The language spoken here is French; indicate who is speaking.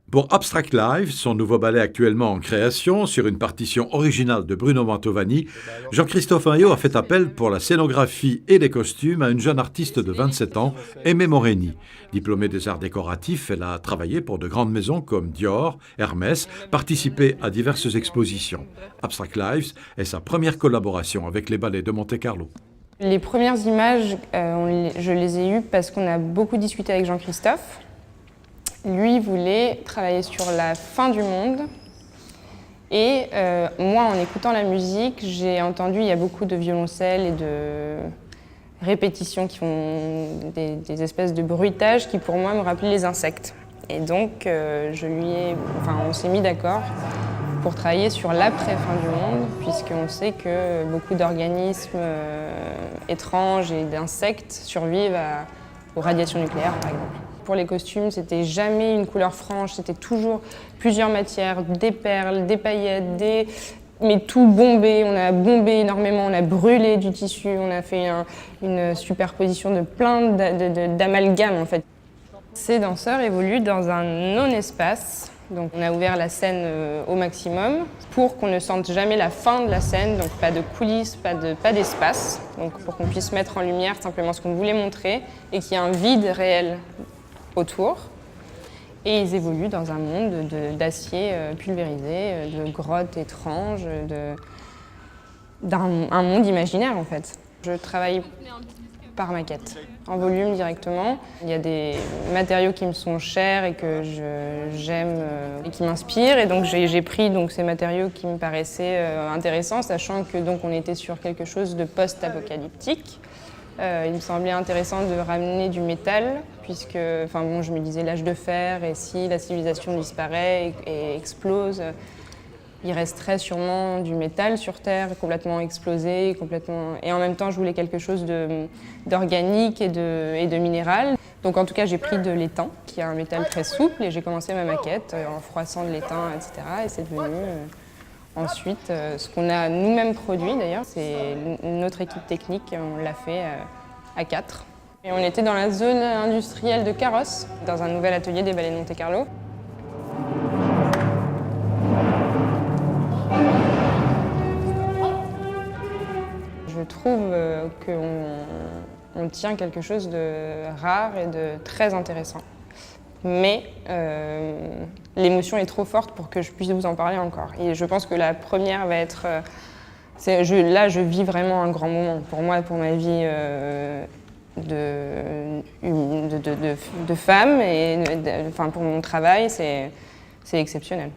Speaker 1: Pour Abstract Live, son nouveau ballet actuellement en création, sur une partition originale de Bruno Mantovani, Jean-Christophe Maillot a fait appel pour la scénographie et les costumes à une jeune artiste de 27 ans, Aimée Morény. Diplômée des arts décoratifs, elle a travaillé pour de grandes maisons comme Dior, Hermès, participé à diverses expositions. Abstract Lives est sa première collaboration avec les ballets de Monte-Carlo.
Speaker 2: Les premières images, je les ai eues parce qu'on a beaucoup discuté avec Jean-Christophe. Lui voulait travailler sur la fin du monde et moi, en écoutant la musique, j'ai entendu, il y a beaucoup de violoncelles et de répétitions qui font des espèces de bruitages qui pour moi me rappelaient les insectes. Et donc on s'est mis d'accord pour travailler sur l'après-fin du monde, puisqu'on sait que beaucoup d'organismes étranges et d'insectes survivent aux radiations nucléaires, par exemple. Pour les costumes, c'était jamais une couleur franche, c'était toujours plusieurs matières, des perles, des paillettes, mais tout bombé. On a bombé énormément, on a brûlé du tissu, on a fait une superposition de plein d'amalgames en fait. Ces danseurs évoluent dans un non-espace. Donc on a ouvert la scène au maximum pour qu'on ne sente jamais la fin de la scène, donc pas de coulisses, pas d'espace, donc pour qu'on puisse mettre en lumière simplement ce qu'on voulait montrer et qu'il y ait un vide réel autour. Et ils évoluent dans un monde d'acier pulvérisé, de grottes étranges, un monde imaginaire en fait. Je travaille par maquette, en volume directement. Il y a des matériaux qui me sont chers et que j'aime et qui m'inspirent. Et donc j'ai pris ces matériaux qui me paraissaient intéressants, sachant que on était sur quelque chose de post-apocalyptique. Il me semblait intéressant de ramener du métal, puisque je me disais l'âge de fer, et si la civilisation disparaît et explose, il resterait sûrement du métal sur Terre, complètement explosé, et en même temps je voulais quelque chose d'organique et de minéral. Donc en tout cas j'ai pris de l'étain, qui est un métal très souple, et j'ai commencé ma maquette en froissant de l'étain, etc. Et c'est devenu ensuite ce qu'on a nous-mêmes produit d'ailleurs. C'est notre équipe technique, on l'a fait à 4. Et on était dans la zone industrielle de Carrosse, dans un nouvel atelier des ballets de Monte-Carlo. Je trouve qu'on tient quelque chose de rare et de très intéressant. Mais l'émotion est trop forte pour que je puisse vous en parler encore. Et je pense que la première va être... là, je vis vraiment un grand moment. Pour moi, pour ma vie de femme, et pour mon travail, c'est exceptionnel.